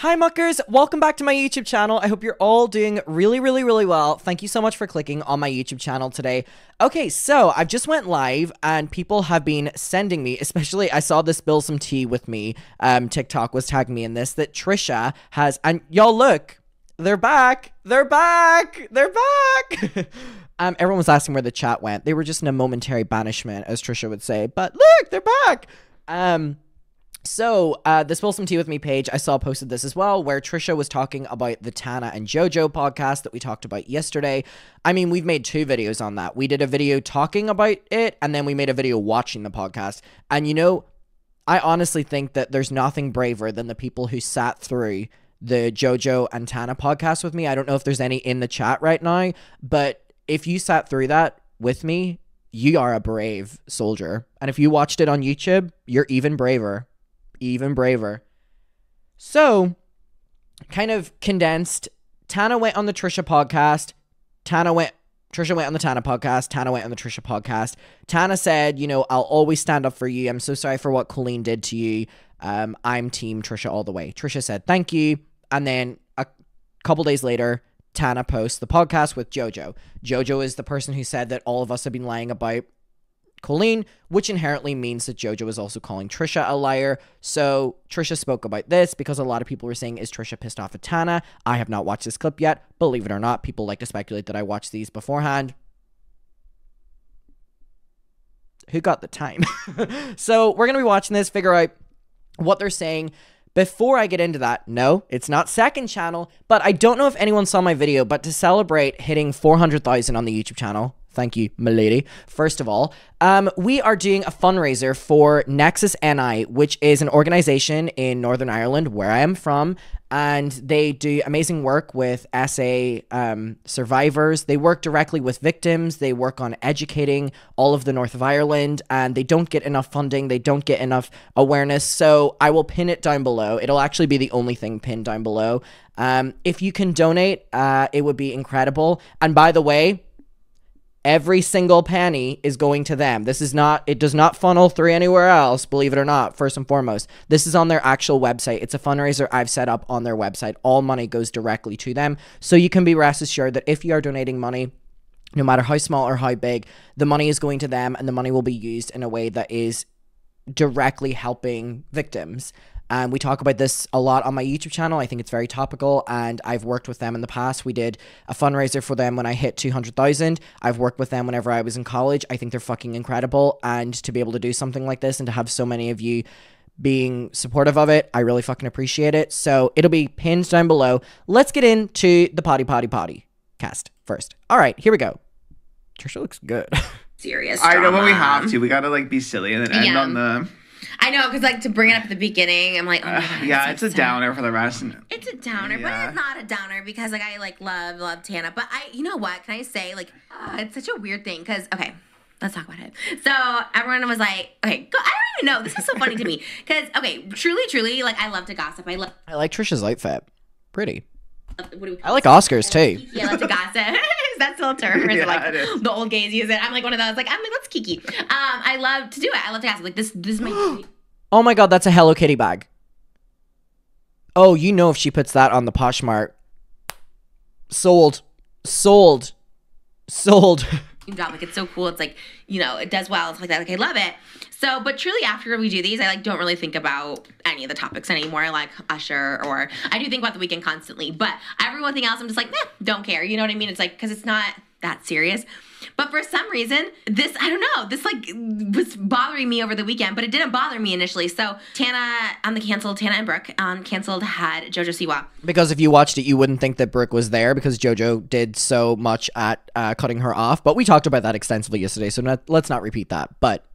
Hi muckers, welcome back to my YouTube channel. I hope you're all doing really well. Thank you so much for clicking on my YouTube channel today. Okay, so I've just went live and people have been sending me, especially I saw this Spill Some Tea with me, TikTok was tagging me in this, that Trisha has, and y'all look, they're back. Everyone was asking where the chat went. They were just in a momentary banishment, as Trisha would say, but look, they're back. So, the Spill Some Tea With Me page, I saw posted this as well, where Trisha was talking about the Tana and Jojo podcast that we talked about yesterday. I mean, we've made 2 videos on that. We did a video talking about it, and then we made a video watching the podcast. And you know, I honestly think that there's nothing braver than the people who sat through the Jojo and Tana podcast with me. I don't know if there's any in the chat right now, but if you sat through that with me, you are a brave soldier. And if you watched it on YouTube, you're even braver. So, kind of condensed, Tana went on the Trisha podcast, Trisha went on the Tana podcast, Tana went on the Trisha podcast. Tana said, you know, I'll always stand up for you. I'm so sorry for what Colleen did to you. I'm team Trisha all the way. Trisha said, thank you. And then a couple days later, Tana posts the podcast with Jojo. Jojo is the person who said that all of us have been lying about Colleen, which inherently means that Jojo is also calling Trisha a liar. So Trisha spoke about this because a lot of people were saying, is Trisha pissed off at Tana? I have not watched this clip yet. Believe it or not, people like to speculate that I watched these beforehand. Who got the time? So we're going to be watching this, figure out what they're saying. Before I get into that, no, it's not second channel, but I don't know if anyone saw my video, but to celebrate hitting 400,000 on the YouTube channel, thank you, milady. First of all, we are doing a fundraiser for Nexus NI, which is an organization in Northern Ireland, where I am from, and they do amazing work with SA survivors. They work directly with victims. They work on educating all of the north of Ireland, and they don't get enough funding. They don't get enough awareness, so I will pin it down below. It'll actually be the only thing pinned down below. If you can donate, it would be incredible. And by the way, every single penny is going to them. This is not, it does not funnel through anywhere else, believe it or not, first and foremost. This is on their actual website. It's a fundraiser I've set up on their website. All money goes directly to them. So you can be rest assured that if you are donating money, no matter how small or how big, the money is going to them and the money will be used in a way that is directly helping victims. We talk about this a lot on my YouTube channel. I think it's very topical, and I've worked with them in the past. We did a fundraiser for them when I hit 200,000. I've worked with them whenever I was in college. I think they're fucking incredible, and to be able to do something like this and to have so many of you being supportive of it, I really fucking appreciate it. So it'll be pinned down below. Let's get into the potty cast first. All right, here we go. Trisha looks good. Serious drama. I know, but we have to. We gotta like be silly and then end on the... I know, because like to bring it up at the beginning, I'm like, oh my God, yeah, it's a downer for the rest. It's a downer, but it's not a downer because like I like love Tana. But you know what? Can I say like it's such a weird thing because okay, let's talk about it. So everyone was like, okay, I don't even know. This is so funny to me because okay, truly, like I love to gossip. I like Trisha's outfit, pretty. What do we I like Oscars too. Yeah, I love to gossip. Is that still a term? Or is it like the old gays use it? I'm like one of those. Like I'm like let's kiki. I love to do it. I love to gossip. Like this is my. Oh my God, that's a Hello Kitty bag. Oh, you know if she puts that on the Poshmark. Sold. Like it's so cool. It's like, you know, it does well. It's like that. Like I love it. So, but truly after we do these, I like don't really think about any of the topics anymore, like Usher, or I do think about the weekend constantly, but everything else I'm just like, don't care. You know what I mean? It's like, because it's not that serious. But for some reason, this, I don't know, this like was bothering me over the weekend, but it didn't bother me initially. So Tana and Brooke on canceled had Jojo Siwa. Because if you watched it, you wouldn't think that Brooke was there because Jojo did so much at cutting her off. But we talked about that extensively yesterday, so let's not repeat that. But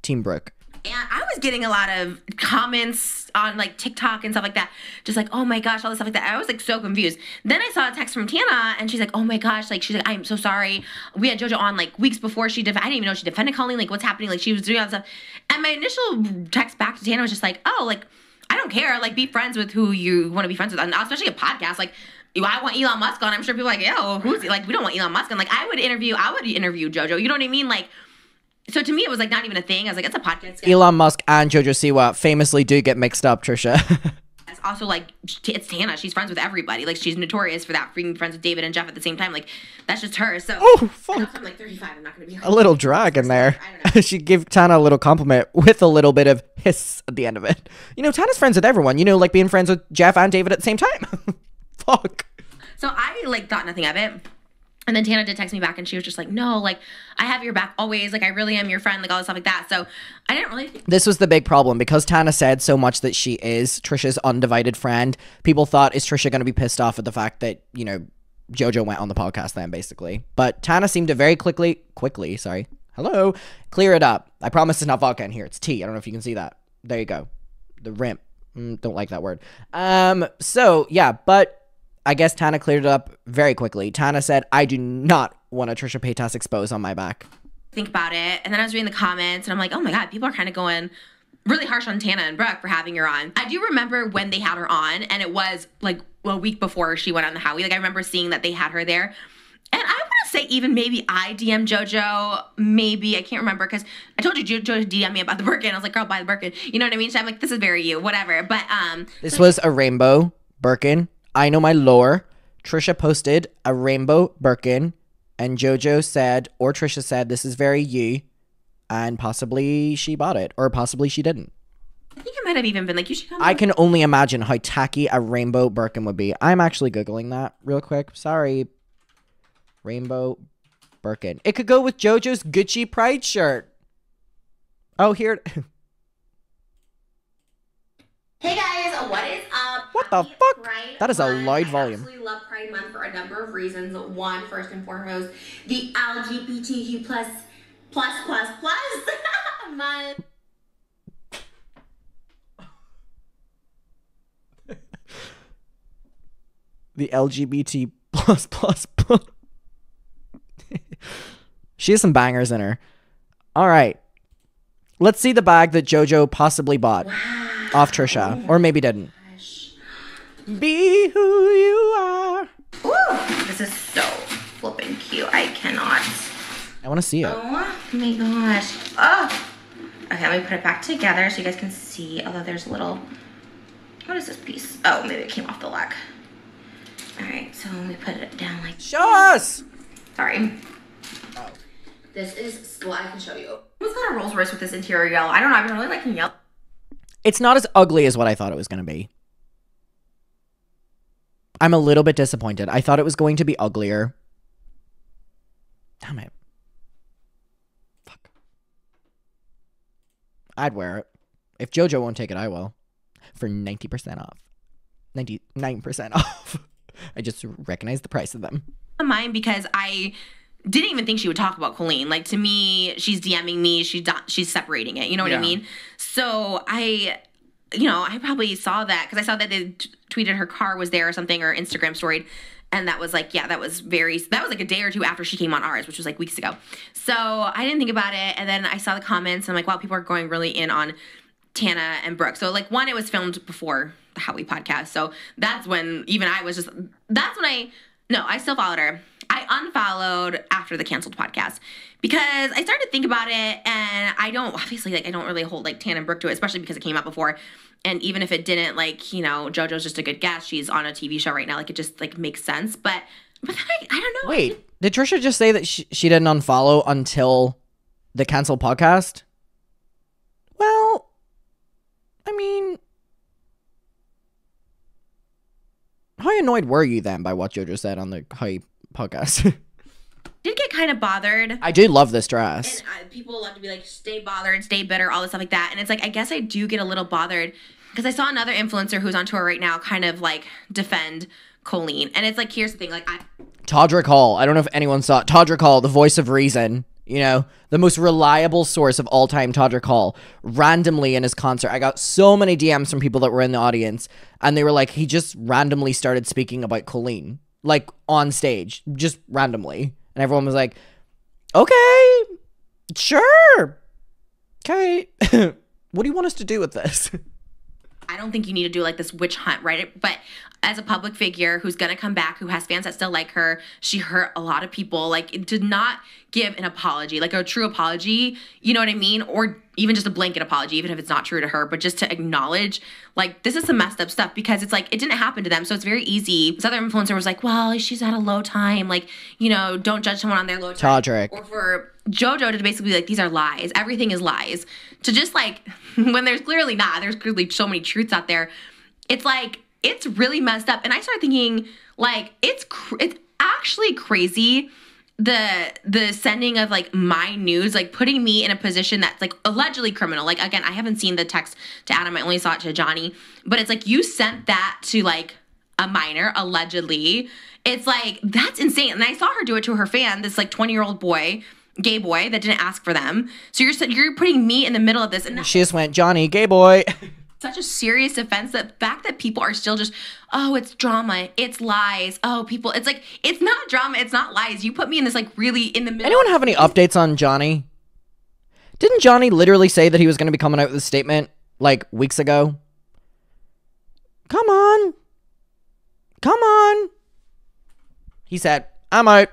Team Brooke. And I was getting a lot of comments on like TikTok and stuff like that. Just like, oh my gosh, all this stuff like that. I was like so confused. Then I saw a text from Tana and she's like, oh my gosh, like she's like, I'm so sorry. We had Jojo on like weeks before I didn't even know she defended Colleen. Like what's happening? Like she was doing all this stuff. And my initial text back to Tana was just like, oh, like I don't care. Like be friends with who you want to be friends with. And especially a podcast. Like I want Elon Musk on. I'm sure people are like, yeah, well, who's he? Like we don't want Elon Musk on. Like I would interview Jojo. You know what I mean? Like, so to me, it was like not even a thing. I was like, it's a podcast. Elon Musk and Jojo Siwa famously do get mixed up, Trisha. also, like, it's Tana. She's friends with everybody. Like, she's notorious for that, being friends with David and Jeff at the same time. Like, that's just her. So, oh, fuck. I'm like 35. I'm not going to be like, A little drag in there. I don't know. She gave Tana a little compliment with a little bit of hiss at the end of it. You know, Tana's friends with everyone. You know, like being friends with Jeff and David at the same time. Fuck. So I, like, thought nothing of it. And then Tana did text me back, and she was just like, no, like, I have your back always. Like, I really am your friend, like, all this stuff like that. So I didn't really think. This was the big problem because Tana said so much that she is Trisha's undivided friend. People thought, is Trisha going to be pissed off at the fact that, you know, JoJo went on the podcast then, basically. But Tana seemed to very quickly, clear it up. I promise it's not vodka in here. It's tea. I don't know if you can see that. There you go. The rim. Don't like that word. So, yeah, but I guess Tana cleared it up very quickly. Tana said, I do not want a Trisha Paytas expose on my back. Think about it. And then I was reading the comments, and I'm like, oh my God, people are kind of going really harsh on Tana and Brooke for having her on. I do remember when they had her on, and it was like a week before she went on the Howie. Like, I remember seeing that they had her there. And I want to say even maybe I DM'd JoJo, maybe, I can't remember, because I told you JoJo DM'd me about the Birkin. I was like, girl, buy the Birkin. You know what I mean? So I'm like, this is very you, whatever. But this was a rainbow Birkin. I know my lore. Trisha posted a rainbow Birkin, and JoJo said, or Trisha said, this is very you, and possibly she bought it, or possibly she didn't. I think it might have even been like, you should come. I can only imagine how tacky a rainbow Birkin would be. I'm actually Googling that real quick. Sorry. Rainbow Birkin. It could go with JoJo's Gucci Pride shirt. Oh, here. Hey guys, what is up? What the fuck? Pride That is a Month. loud volume. I absolutely love Pride Month for a number of reasons. One, first and foremost, the LGBTQ plus month. The LGBT plus. She has some bangers in her. All right. Let's see the bag that JoJo possibly bought off Trisha. Or maybe didn't. Be who you are. Ooh, this is so flipping cute. I cannot. I want to see it. Oh my gosh. Oh. Okay, let me put it back together so you guys can see. Although there's a little. What is this piece? Oh, maybe it came off the leg. All right, so let me put it down like. Show us. Sorry. Oh. This is. Well, I can show you. What's got a Rolls Royce with this interior yellow? I don't know. I've been really liking yellow. It's not as ugly as what I thought it was going to be. I'm a little bit disappointed. I thought it was going to be uglier. Damn it. Fuck. I'd wear it. If JoJo won't take it, I will. For 90% off. 99% off. I just recognized the price of them. Mine because I didn't even think she would talk about Colleen. Like, to me, she's DMing me. She's separating it. You know what I mean? So I probably saw that because I saw that they tweeted her car was there or something, or Instagram storied. And that was like, yeah, that was like a day or two after she came on ours, which was like weeks ago. So I didn't think about it. And then I saw the comments and I'm like, wow, people are going really in on Tana and Brooke. So like, one, it was filmed before the Howie podcast. So that's when even I was just, I still followed her. I unfollowed after the canceled podcast because I started to think about it, and I don't really hold like Tana and Brooke to it, especially because it came out before. And even if it didn't, like, you know, JoJo's just a good guest. She's on a TV show right now. Like, it just like makes sense. But then I don't know. Wait, did Trisha just say that she didn't unfollow until the canceled podcast? Well, I mean, how annoyed were you then by what JoJo said on the Howie podcast? Did get kind of bothered. I do love this dress. And people love to be like, stay bothered, stay bitter, all this stuff like that. And it's like, I guess I do get a little bothered because I saw another influencer who's on tour right now kind of like defend Colleen. And it's like, here's the thing, like Todrick Hall. I don't know if anyone saw it. Todrick Hall, the voice of reason. You know, the most reliable source of all time, Todrick Hall, randomly in his concert. I got so many DMs from people that were in the audience, and they were like, he just randomly started speaking about Colleen, like on stage, just randomly. And everyone was like, okay, sure. Okay. What do you want us to do with this? I don't think you need to do like this witch hunt, right? But as a public figure who's going to come back, who has fans that still like her, she hurt a lot of people. Like, it did not give an apology, like a true apology, you know what I mean? Or even just a blanket apology, even if it's not true to her, but just to acknowledge, like, this is some messed up stuff, because it's like, it didn't happen to them. So it's very easy. This other influencer was like, well, she's at a low time. Like, you know, don't judge someone on their low time. Todrick. Or for JoJo to basically be like, these are lies. Everything is lies. To just like, when there's clearly not, there's clearly so many truths out there. It's like, it's really messed up. And I started thinking, like, it's actually crazy, the sending of like my news, like putting me in a position that's like allegedly criminal. Like, again, I haven't seen the text to Adam, I only saw it to Johnny, but it's like, you sent that to like a minor, allegedly. It's like, that's insane. And I saw her do it to her fan, this like 20-year-old boy, gay boy that didn't ask for them. So you're putting me in the middle of this, and She just went, Johnny, gay boy. Such a serious offense. The fact that people are still just, oh, it's drama, it's lies. Oh, people, it's like, it's not drama, it's not lies. You put me in this like really in the middle. Anyone have any updates on Johnny? Didn't Johnny literally say that he was going to be coming out with a statement like weeks ago? Come on. Come on. He said, I'm out.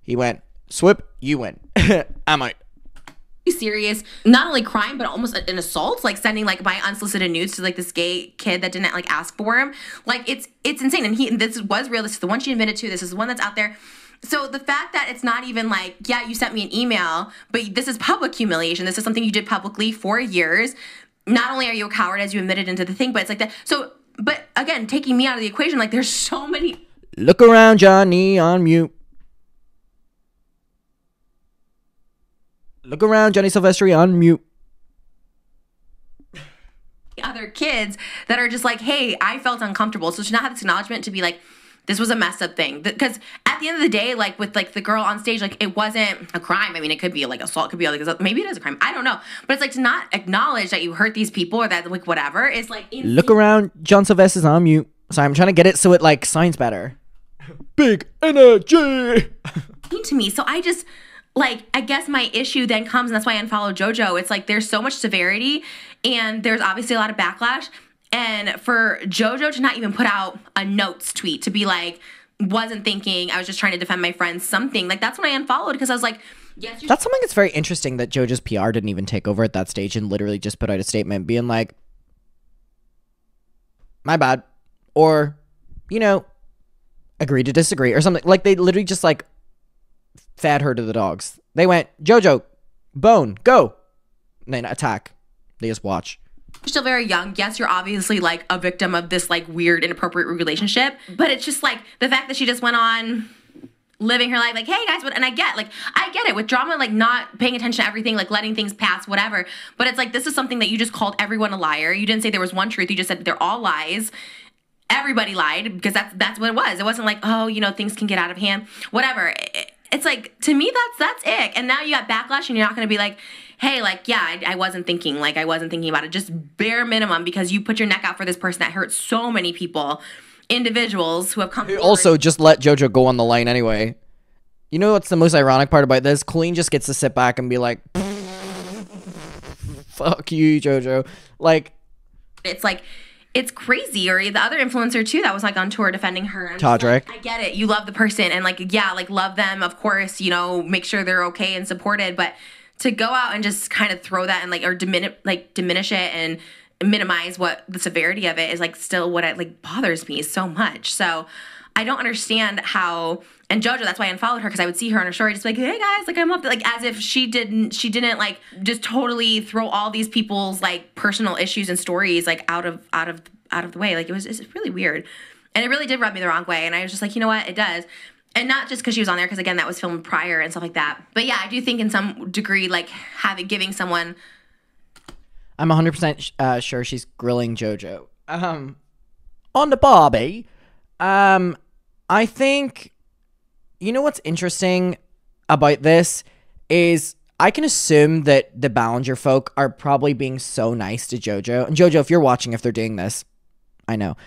He went, Swip, you win. I'm out. Serious, not only crime, but almost an assault, like sending like my unsolicited nudes to like this gay kid that didn't like ask for him. Like, it's insane. And this was real. This is the one she admitted to. This is the one that's out there. So the fact that it's not even like, yeah, you sent me an email, but this is public humiliation. This is something you did publicly for years. Not only are you a coward, as you admitted into the thing, but it's like that. So, but again, taking me out of the equation, like, there's so many. Look around, Johnny, on mute. Look around, Johnny Silvestri, on mute. Other kids that are just like, hey, I felt uncomfortable. So to not have this acknowledgement, to be like, this was a messed up thing. Because at the end of the day, like with like the girl on stage, like it wasn't a crime. I mean, it could be like assault, it could be like, maybe it is a crime. I don't know. But it's like, to not acknowledge that you hurt these people or that like whatever is like insane. Look around, John Silvestri's on mute. Sorry, I'm trying to get it so it like sounds better. Big energy. To me. So I just, like, I guess my issue then comes, and that's why I unfollowed JoJo. It's like, there's so much severity, and there's obviously a lot of backlash. And for JoJo to not even put out a notes tweet to be like, wasn't thinking, I was just trying to defend my friends, something, like, that's when I unfollowed, because I was like, yes. That's something that's very interesting, that JoJo's PR didn't even take over at that stage and literally just put out a statement being like, my bad. Or, you know, agree to disagree or something. Like, they literally just like fed her to the dogs. They went, JoJo, bone, go. And then attack. They just watch. You're still very young. Yes, you're obviously like a victim of this like weird, inappropriate relationship. But it's just like the fact that she just went on living her life like, hey guys, and I get it with drama, like not paying attention to everything, like letting things pass, whatever. But it's like, this is something that you just called everyone a liar. You didn't say there was one truth. You just said they're all lies. Everybody lied, because that's what it was. It wasn't like, oh, you know, things can get out of hand, whatever. It's like, to me, that's ick. And now you got backlash, and you're not going to be like, hey, like, yeah, I wasn't thinking. Like, I wasn't thinking about it. Just bare minimum, because you put your neck out for this person that hurt so many people, individuals who have come forward. Also, just let JoJo go on the line anyway. You know what's the most ironic part about this? Colleen just gets to sit back and be like, fuck you, JoJo. Like, it's like, it's crazy. Or the other influencer too that was like on tour defending her. Todrick. Like, I get it. You love the person, and like, yeah, like love them, of course, you know, make sure they're okay and supported. But to go out and just kind of throw that and like, or diminish it and minimize what the severity of it is, like, still what it like bothers me so much. So I don't understand how. And JoJo, that's why I unfollowed her, because I would see her on her story just like, hey guys, like, I'm up, like, as if she didn't like just totally throw all these people's like personal issues and stories like out of the way. Like, it's really weird, and it really did rub me the wrong way. And I was just like, you know what, it does. And not just because she was on there, because again, that was filmed prior and stuff like that. But yeah, I do think in some degree, like, giving someone. I'm 100% sure she's grilling JoJo. On the Barbie, I think, you know what's interesting about this is I can assume that the Ballinger folk are probably being so nice to JoJo. And JoJo, if you're watching, if they're doing this, I know.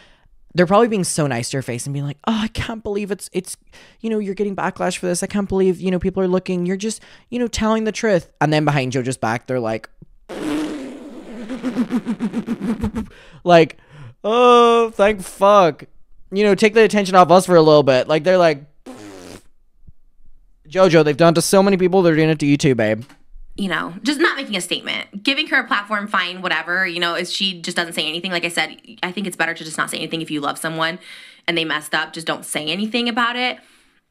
They're probably being so nice to her face and being like, oh, I can't believe it's, you know, you're getting backlash for this. I can't believe, you know, people are looking. You're just, you know, telling the truth. And then behind JoJo's back, they're like, like, oh, thank fuck. You know, take the attention off us for a little bit. Like, they're like, JoJo, they've done it to so many people, they're doing it to you too, babe. you know, just not making a statement. Giving her a platform, fine, whatever. You know, if she just doesn't say anything, like I said, I think it's better to just not say anything if you love someone and they messed up. Just don't say anything about it.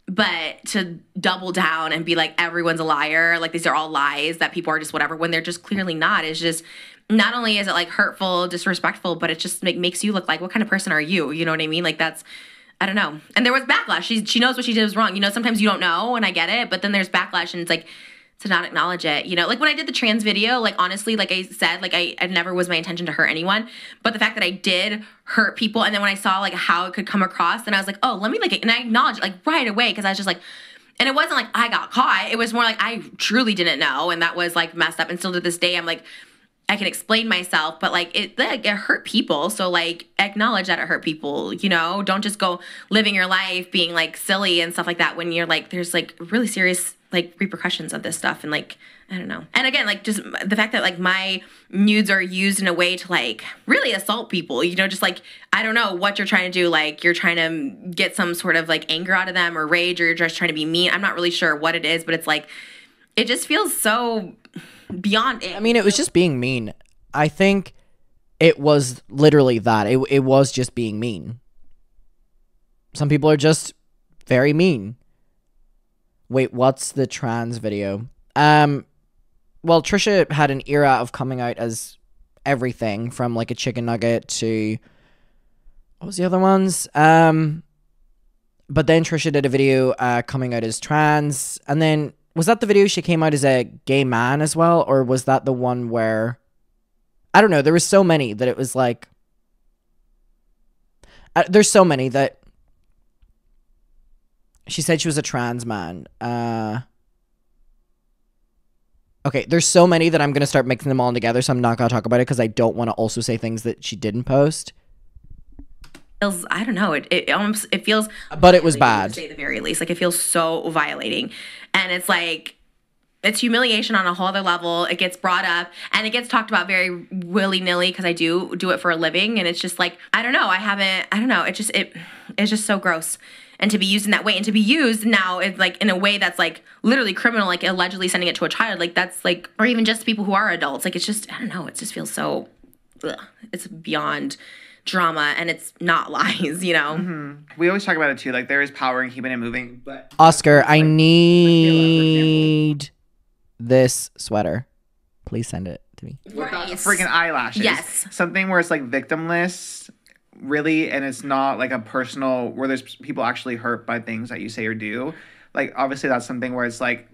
But to double down and be like, everyone's a liar, like these are all lies, that people are just whatever, when they're just clearly not, is just, not only is it like hurtful, disrespectful, but it just makes you look like, what kind of person are you? You know what I mean? Like that's, I don't know. And there was backlash. She knows what she did was wrong. You know, sometimes you don't know, and I get it, but then there's backlash, and it's like, to not acknowledge it, you know? Like when I did the trans video, like honestly, like I said, like I never was my intention to hurt anyone, but the fact that I did hurt people, and then when I saw like how it could come across, then I was like, oh, let me like, and I acknowledged it like right away, because I was just like, and it wasn't like I got caught, it was more like I truly didn't know, and that was like messed up, and still to this day, I'm like, I can explain myself, but like it hurt people. So like acknowledge that it hurt people, you know? Don't just go living your life being like silly and stuff like that when you're like, there's like really serious like repercussions of this stuff. And like, I don't know. And again, like just the fact that like my nudes are used in a way to like really assault people, you know, just like, I don't know what you're trying to do. Like you're trying to get some sort of like anger out of them or rage, or you're just trying to be mean. I'm not really sure what it is, but it's like, it just feels so beyond it. I mean, it was just being mean. I think it was literally that. It was just being mean. Some people are just very mean. Wait, what's the trans video? Well, Trisha had an era of coming out as everything from like a chicken nugget to what was the other ones? But then Trisha did a video coming out as trans, and then was that the video she came out as a gay man as well, or was that the one where I don't know, there was so many that it was like there's so many that she said she was a trans man. Okay, there's so many that I'm going to start mixing them all together, so I'm not going to talk about it because I don't want to also say things that she didn't post. I don't know. It almost, it feels, but it was bad, to say the very least. Like it feels so violating, and it's like, it's humiliation on a whole other level. It gets brought up and it gets talked about very willy-nilly because I do it for a living, and it's just like, I don't know. I don't know. It's just so gross. And to be used in that way, and to be used now is like in a way that's like literally criminal, like allegedly sending it to a child, like that's like, or even just people who are adults. Like it's just, I don't know. It just feels so, it's beyond drama, and it's not lies, you know? Mm-hmm. We always talk about it too. Like there is power in keeping it moving, but Oscar, I need this sweater. Please send it to me. With the freaking eyelashes. Yes. Something where it's like victimless, really, and it's not like a personal, where there's people actually hurt by things that you say or do. Like obviously that's something where it's like,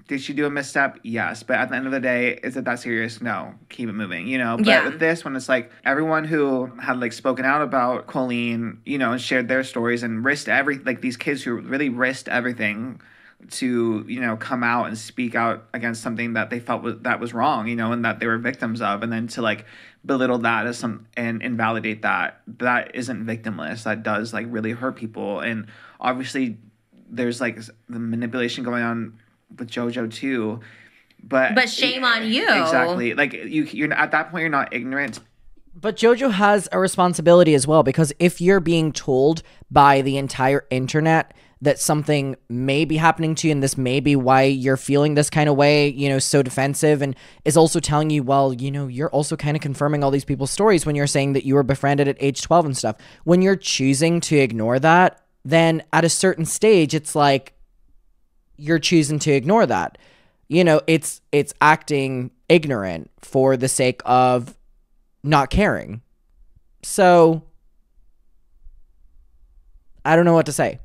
did she do a misstep? Yes. But at the end of the day, is it that serious? No. Keep it moving, you know? But with this one, it's like everyone who had like spoken out about Colleen, you know, and shared their stories and risked like these kids who really risked everything to, you know, come out and speak out against something that they felt that was wrong, you know, and that they were victims of, and then to like belittle that as and invalidate that isn't victimless. That does like really hurt people. And obviously there's like the manipulation going on with JoJo too, but shame on you. Exactly. Like you're at that point, you're not ignorant. But JoJo has a responsibility as well, because if you're being told by the entire internet that something may be happening to you, and this may be why you're feeling this kind of way, you know, so defensive, and is also telling you, well, you know, you're also kind of confirming all these people's stories when you're saying that you were befriended at age 12 and stuff. When you're choosing to ignore that, then at a certain stage, it's like you're choosing to ignore that. You know, it's acting ignorant for the sake of not caring. So I don't know what to say.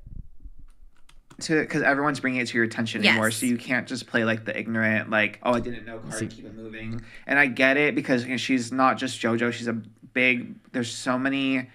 Because everyone's bringing it to your attention anymore, so you can't just play like the ignorant, like, oh, I didn't know card, keep it moving. And I get it, because you know, she's not just JoJo, she's there's so many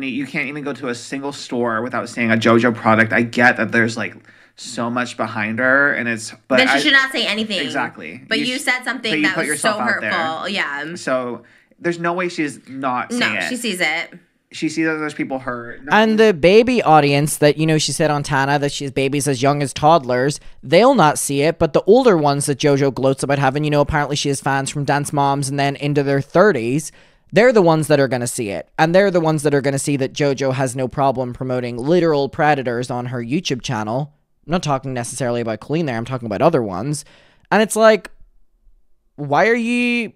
you can't even go to a single store without seeing a JoJo product. I get that there's like so much behind her, and but then she should not say anything. Exactly. But you said something that was so hurtful. Yeah. So there's no way she's not saying it. No, she sees it. She sees that there's people hurt. And the baby audience that, you know, she said on Tana that she has babies as young as toddlers, they'll not see it. But the older ones that JoJo gloats about having, you know, apparently she has fans from Dance Moms and then into their 30s. They're the ones that are going to see it. And they're the ones that are going to see that JoJo has no problem promoting literal predators on her YouTube channel. I'm not talking necessarily about Colleen there. I'm talking about other ones. And it's like, why are you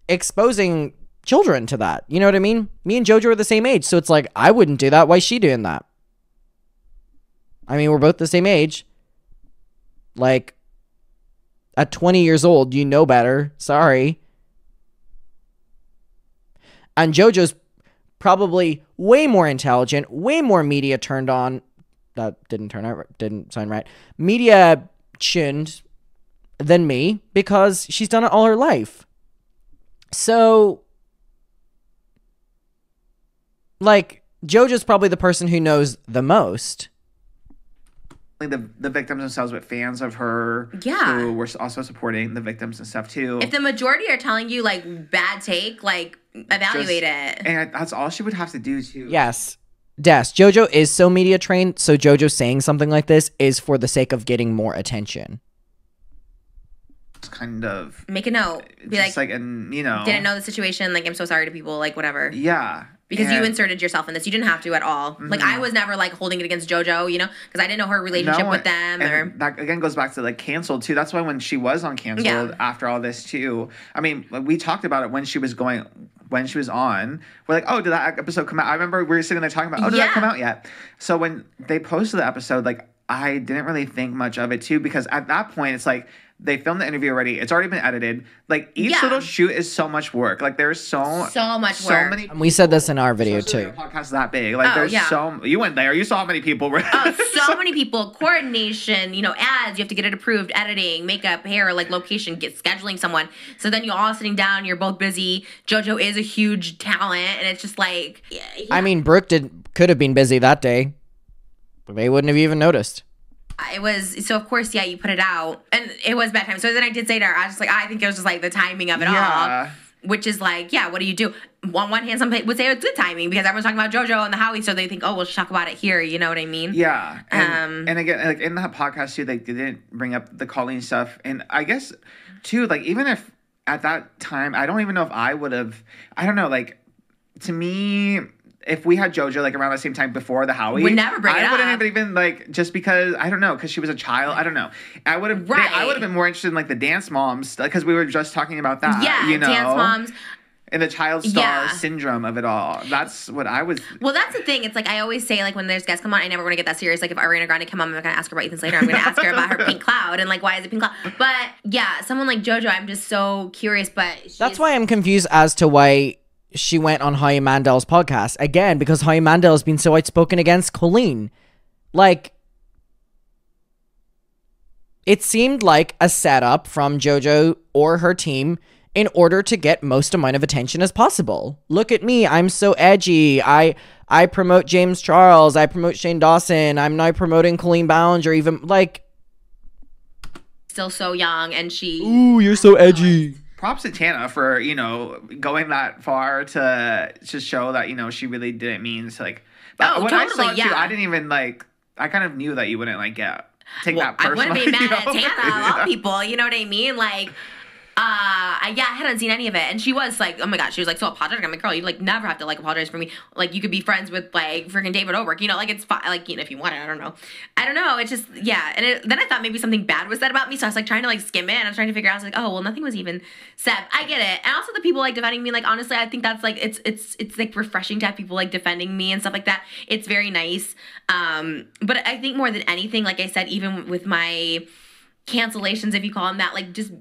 exposing children to that? You know what I mean? Me and JoJo are the same age, so it's like, I wouldn't do that. Why is she doing that? I mean, we're both the same age. Like, at 20 years old, you know better. Sorry. And JoJo's probably way more intelligent, way more media turned on. That didn't sound right. Media tuned than me because she's done it all her life. So, like, JoJo's probably the person who knows the most. The victims themselves, but fans of her who were also supporting the victims and stuff too. If the majority are telling you like bad take, like evaluate it. And that's all she would have to do too. Yes. JoJo is so media trained, so JoJo saying something like this is for the sake of getting more attention. Kind of make a note. Be like, and you know, didn't know the situation. Like, I'm so sorry to people. Like, whatever. Yeah. Because you inserted yourself in this. You didn't have to at all. Mm-hmm. Like, I was never, like, holding it against JoJo, you know? Because I didn't know her relationship with them. And that, again, goes back to, like, canceled, too. That's why when she was on canceled after all this, too. I mean, we talked about it when she was on. We're like, oh, did that episode come out? I remember we were sitting there talking about, did that come out yet? So when they posted the episode, like, I didn't really think much of it, too. Because at that point, it's like, they filmed the interview already. It's already been edited. Like, each little shoot is so much work. Like, there's so much work. Many and we said this in our video, too. The podcast that big. Like, you went there. You saw how many people were. So many people. Coordination, you know, ads. You have to get it approved. Editing, makeup, hair, like, location, scheduling someone. So then you're all sitting down. You're both busy. JoJo is a huge talent. And it's just like... Yeah. I mean, Brooke could have been busy that day. But they wouldn't have even noticed. It was, so of course, you put it out, and it was bad time. So then I did say to her, I was just like, I think it was just like the timing of it all, which is like, what do you do? On one hand, some people would say it's good timing because everyone's talking about JoJo and the Howie, so they think, oh, we'll just talk about it here, you know what I mean? Yeah. And again, like in that podcast too, they didn't bring up the Colleen stuff, and I guess too, like even if at that time, I don't even know if I would have, I don't know, like to me, if we had JoJo like around the same time before the Howie, would never bring it up. I wouldn't have even like just because I don't know because she was a child. I don't know. I would have. I would have been more interested in like the dance moms because we were just talking about that. Yeah, you know? Dance moms. And the child star syndrome of it all. That's what I was. Well, that's the thing. It's like I always say, like when there's guests come on, I never want to get that serious. Like if Ariana Grande come on, I'm not gonna ask her about Ethan Slater. I'm gonna ask her about her pink cloud and like why is it pink cloud. But yeah, someone like JoJo, I'm just so curious. But that's why I'm confused as to why she went on Howie Mandel's podcast again, because Howie Mandel has been so outspoken against Colleen. Like, it seemed like a setup from JoJo or her team in order to get most amount of attention as possible. Look at me, I'm so edgy. I promote James Charles. I promote Shane Dawson. I'm now promoting Colleen Ballinger. Even like, still so young, and she. Ooh, you're so edgy. Props to Tana for, you know, going that far to show that, you know, she really didn't mean to, like... Oh, when totally, I saw it, too, I didn't even, like... I kind of knew that you wouldn't, like, take that personally. I wouldn't be mad at Tana, a lot of people, you know what I mean? Like... I hadn't seen any of it, and she was like, oh my god, she was like so apologetic. I'm like, girl, you like never have to like apologize for me. Like you could be friends with like freaking David Dobrik, you know, like it's fine, like you know if you want it. I don't know. It's just and then I thought maybe something bad was said about me, so I was like trying to like skim it. And I was trying to figure out. I was like, oh well, nothing was even said. I get it, and also the people like defending me. Like honestly, I think that's like it's like refreshing to have people like defending me and stuff like that. It's very nice. But I think more than anything, like I said, even with my cancellations, if you call them that, like just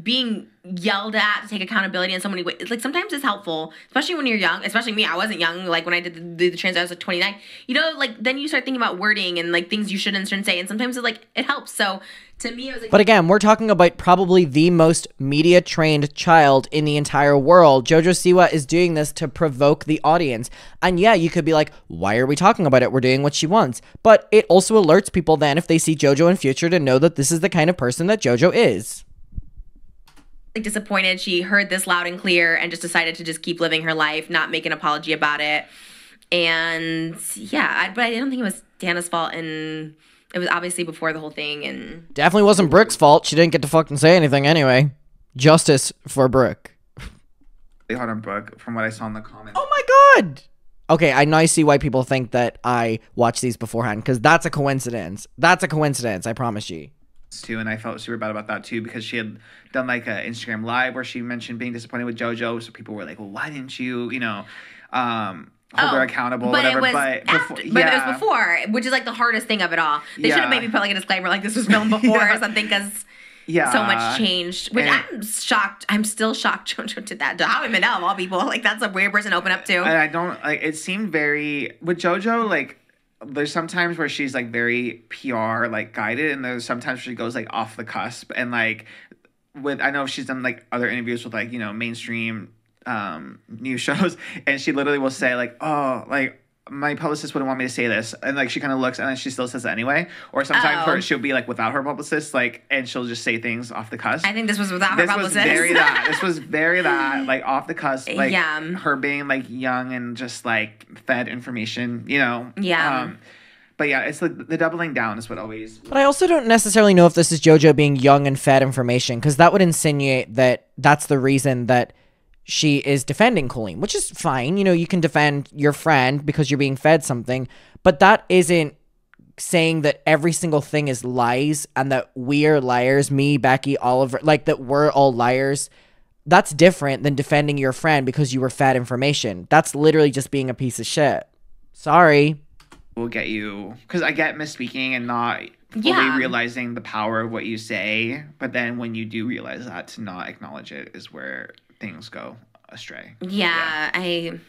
being yelled at to take accountability in so many ways, like sometimes it's helpful, especially when you're young. Especially me, I wasn't young. Like when I did the trans, I was like 29. You know, like then you start thinking about wording and like things you should and shouldn't say, and sometimes it helps. So to me, it was like. But again, we're talking about probably the most media trained child in the entire world. JoJo Siwa is doing this to provoke the audience, and yeah, you could be like, why are we talking about it? We're doing what she wants. But it also alerts people then if they see JoJo in future to know that this is the kind of person that JoJo is. Like disappointed she heard this loud and clear and just decided to just keep living her life, not make an apology about it. And yeah, but I don't think it was Dana's fault, and it was obviously before the whole thing. And definitely wasn't Brooke's fault. She didn't get to fucking say anything anyway. Justice for Brooke. They hard on Brooke from what I saw in the comments. Oh my god. Okay, I now see why people think that I watch these beforehand, because that's a coincidence. That's a coincidence, I promise you. too, and I felt super bad about that too because she had done like an Instagram live where she mentioned being disappointed with JoJo, so people were like, well, why didn't you, hold her accountable, whatever. But it was before, which is like the hardest thing of it all. They should have maybe put like a disclaimer like this was filmed before or something, because so much changed. Which I'm shocked. I'm still shocked JoJo did that to Howie Mandel of all people. Like that's a weird person to open up to. And I don't like. It seemed very with JoJo like. There's sometimes where she's like very PR like guided, and there's sometimes she goes like off the cusp, and like I know she's done like other interviews with like mainstream news shows, and she literally will say like, oh, like my publicist wouldn't want me to say this, and like she kind of looks and then she still says it anyway. Or sometimes where she'll be like without her publicist, like, and she'll just say things off the cusp. I think this was without her publicist. This was very like off the cusp, like her being like young and just like fed information, but yeah, it's like the doubling down is what always. But I also don't necessarily know if this is JoJo being young and fed information, because that would insinuate that that's the reason that she is defending Colleen, which is fine. You can defend your friend because you're being fed something, but that isn't saying that every single thing is lies and that we're liars, me, Becky, Oliver, like that we're all liars. That's different than defending your friend because you were fed information. That's literally just being a piece of shit. Sorry. Will get you, because I get misspeaking and not fully realizing the power of what you say, but then when you do realize that, to not acknowledge it is where things go astray. It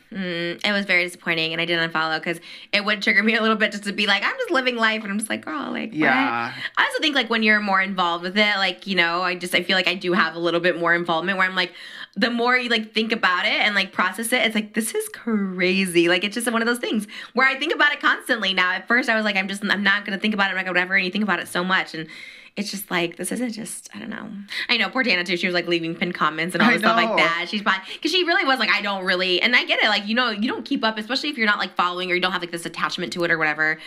was very disappointing, and I did unfollow because it would trigger me a little bit just to be like, I'm just living life, and I'm just like, girl, like, what? I also think like when you're more involved with it, like, I feel like I do have a little bit more involvement where I'm like, the more you like think about it and like process it, it's like, this is crazy. Like, it's just one of those things where I think about it constantly now. At first I was like, I'm not going to think about it, I'm not gonna whatever, and you think about it so much, and it's just like, this isn't just, I don't know. I know, poor Dana too, she was like leaving pinned comments and all this stuff like that. She's probably, because she really was like, I don't really, and I get it, like, you don't keep up, especially if you're not like following or you don't have like this attachment to it or whatever,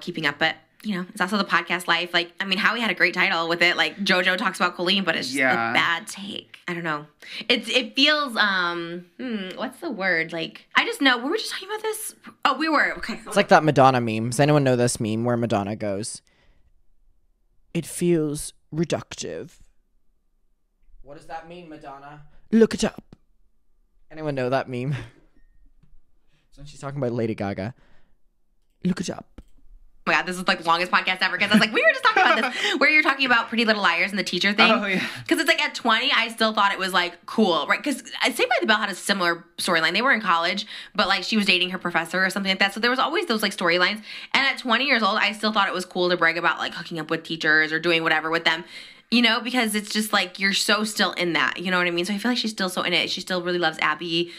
keeping up, but it's also the podcast life. Like, I mean, Howie had a great title with it. Like, JoJo talks about Colleen, but it's just a bad take. I don't know. It feels, what's the word? Like, I just know, were we just talking about this? Oh, we were. Okay. It's like that Madonna meme. Does anyone know this meme where Madonna goes, it feels reductive. What does that mean, Madonna? Look it up. Anyone know that meme? So she's talking about Lady Gaga. Look it up. Oh my God, this is like the longest podcast ever, because I was like, we were just talking about this, where you're talking about Pretty Little Liars and the teacher thing. Oh, yeah. Because it's like at 20, I still thought it was like cool, right? Because Saved by the Bell had a similar storyline. They were in college, but like she was dating her professor or something like that. So there was always those like storylines. And at 20 years old, I still thought it was cool to brag about like hooking up with teachers or doing whatever with them. Because it's just like you're so still in that. You know what I mean? So I feel like she's still so in it. She still really loves Abby.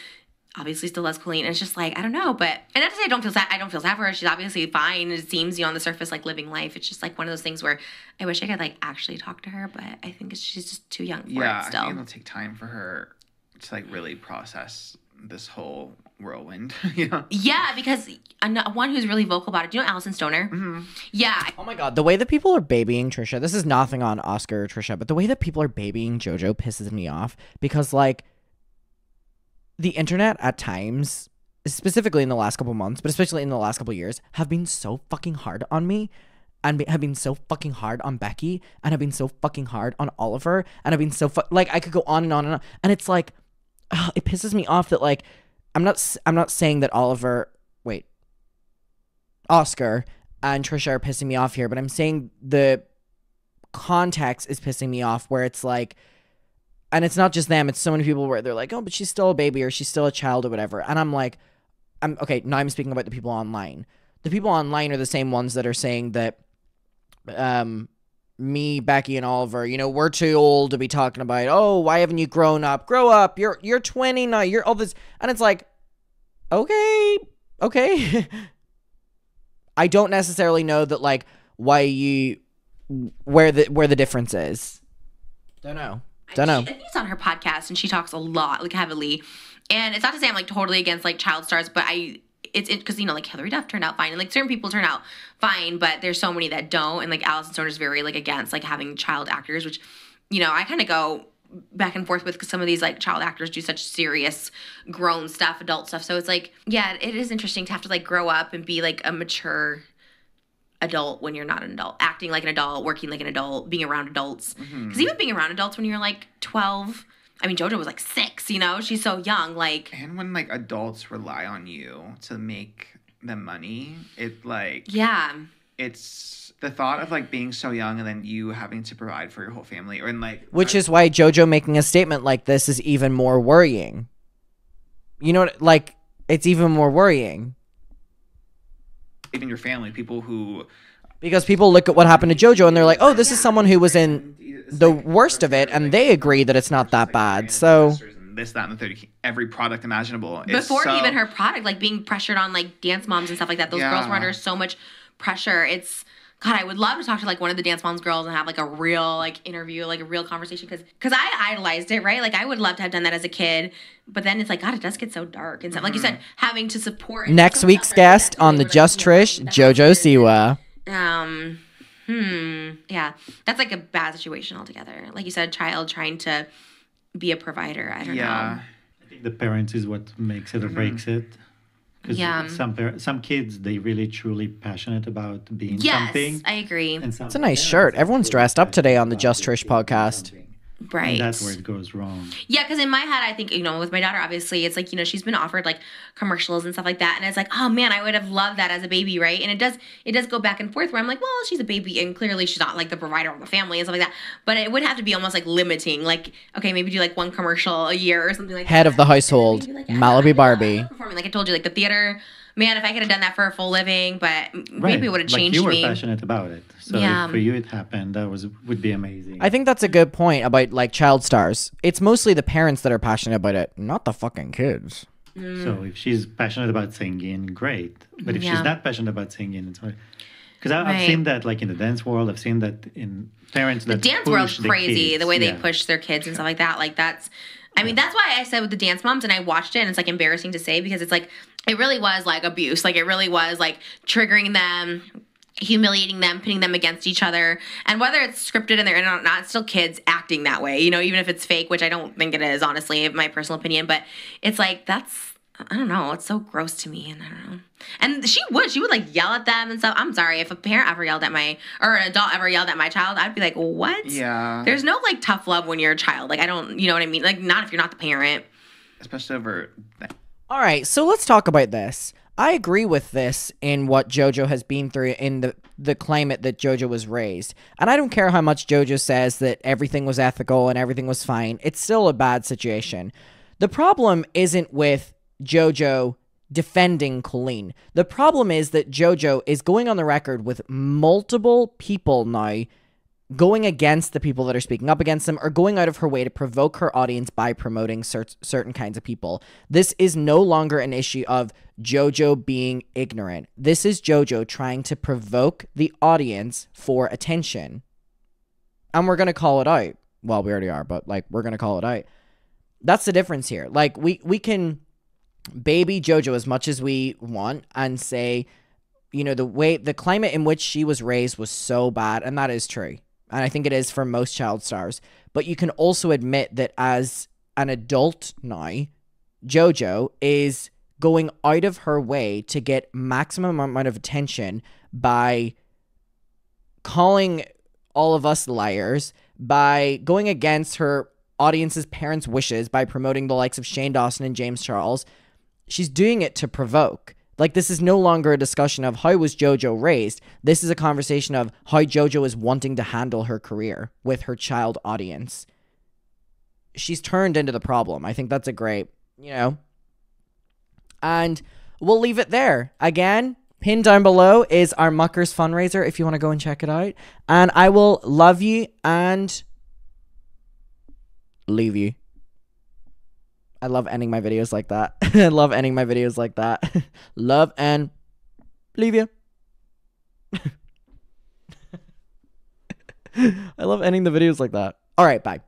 Obviously still loves Colleen, and it's just like, I don't know, but, and not to say I don't feel sad for her, she's obviously fine, it seems, on the surface, like, living life, it's just, like, one of those things where I wish I could, like, actually talk to her, but I think she's just too young for it still. I think it'll take time for her to, like, really process this whole whirlwind, Yeah, because one who's really vocal about it, do you know Allison Stoner? Mm-hmm. Yeah. Oh my God, the way that people are babying Trisha, this is nothing on Oscar or Trisha, but the way that people are babying JoJo pisses me off, because, like, the internet at times, specifically in the last couple months, but especially in the last couple years, have been so fucking hard on me, and have been so fucking hard on Becky, and have been so fucking hard on Oliver, and have been so like, I could go on and on and on, and it's like, it pisses me off that, like, I'm not saying that Oscar and Trisha are pissing me off here, but I'm saying the context is pissing me off, where it's like, and it's not just them, it's so many people where they're like, oh, but she's still a baby or she's still a child or whatever. And I'm like, okay, now I'm speaking about the people online. The people online are the same ones that are saying that me, Becky, and Oliver, we're too old to be talking about, oh, why haven't you grown up? Grow up. You're 20 now. You're all this. And it's like, okay. I don't necessarily know that, like, where the difference is. Don't know. I think it's on her podcast, and she talks a lot, like, heavily. And it's not to say I'm, like, totally against, like, child stars, but it's because, like, Hillary Duff turned out fine, and, like, certain people turn out fine, but there's so many that don't, and, like, Allison Stoner's very, like, against, like, having child actors, which, I kind of go back and forth with, because some of these, like, child actors do such serious grown stuff, adult stuff, so it's like, yeah, it is interesting to have to, like, grow up and be, like, a mature adult when you're not an adult, acting like an adult, working like an adult, being around adults. Because even being around adults when you're like 12, I mean, JoJo was like 6, you know, she's so young. Like, and when like adults rely on you to make them money, it like it's the thought of like being so young and then you having to provide for your whole family, or in like which is why JoJo making a statement like this is even more worrying. You know, like it's even more worrying. Even your family, people who, because people look at what happened to JoJo and they're like, oh, this is someone who was in the worst of it, and they agree that it's not that bad. So this, that, and the third, every product imaginable. Before even her product, like being pressured on like dance moms and stuff like that. Those girls were under so much pressure. It's, God, I would love to talk to like one of the Dance Moms girls and have like a real like interview, like a real conversation, because I idolized it, right? Like I would love to have done that as a kid, but then it's like, God, it does get so dark and stuff. Like you said, having to support. Next week's guest on the Just Trish, JoJo Siwa. Yeah, that's like a bad situation altogether. Like you said, a child trying to be a provider. I don't know. I think the parents is what makes it or breaks it. Because some kids, they really truly passionate about being something. Yes, I agree. It's a nice shirt. Everyone's dressed up today on the Just Trish podcast. Right. And that's where it goes wrong. Yeah, because in my head, I think, you know, with my daughter, obviously, it's like, you know, she's been offered like commercials and stuff like that. And it's like, oh man, I would have loved that as a baby, right? And it does go back and forth where I'm like, well, she's a baby and clearly she's not like the provider of the family and stuff like that. But it would have to be almost like limiting, like, okay, maybe do like one commercial a year or something like that. Head of the household, like, Malibu Barbie. Performing, like I told you, like the theater. Man, if I could have done that for a full living, but maybe it would have changed me. Like you were passionate about it. So if for you it happened, that would be amazing. I think that's a good point about like child stars. It's mostly the parents that are passionate about it, not the fucking kids. So if she's passionate about singing, great. But if she's not passionate about singing, it's hard. Because I've seen that like in the dance world. I've seen that in parents that the dance world's crazy. The way they push their kids and stuff like that. Like that's, I mean, that's why I said with the Dance Moms, and I watched it, and it's like embarrassing to say because it's like, it really was like abuse. Like it really was like triggering them, humiliating them, pitting them against each other. And whether it's scripted and they're not, it's still kids acting that way, you know, even if it's fake, which I don't think it is, honestly, in my personal opinion. But it's like, that's, I don't know, it's so gross to me, and I don't know. And she would like yell at them and stuff. I'm sorry, if a parent ever yelled at or an adult ever yelled at my child, I'd be like, what? Yeah. There's no like tough love when you're a child. Like I don't, you know what I mean? Like not if you're not the parent. Especially over. All right, so let's talk about this. I agree with this in what JoJo has been through in the climate that JoJo was raised. And I don't care how much JoJo says that everything was ethical and everything was fine. It's still a bad situation. The problem isn't with JoJo defending Colleen. The problem is that JoJo is going on the record with multiple people now going against the people that are speaking up against them, or going out of her way to provoke her audience by promoting certain kinds of people. This is no longer an issue of JoJo being ignorant. This is JoJo trying to provoke the audience for attention. And we're going to call it out. Well, we already are, but like we're going to call it out. That's the difference here. Like we can baby JoJo as much as we want and say, you know, the climate in which she was raised was so bad, and that is true. And I think it is for most child stars. But you can also admit that as an adult now, JoJo is going out of her way to get maximum amount of attention by calling all of us liars, by going against her audience's parents' wishes, by promoting the likes of Shane Dawson and James Charles. She's doing it to provoke. Like, this is no longer a discussion of how was JoJo raised. This is a conversation of how JoJo is wanting to handle her career with her child audience. She's turned into the problem. I think that's a great, you know. And we'll leave it there. Again, pinned down below is our Muckers fundraiser if you want to go and check it out. And I will love you and leave you. I love ending my videos like that. I love ending my videos like that. Love and leave you. I love ending the videos like that. All right, bye.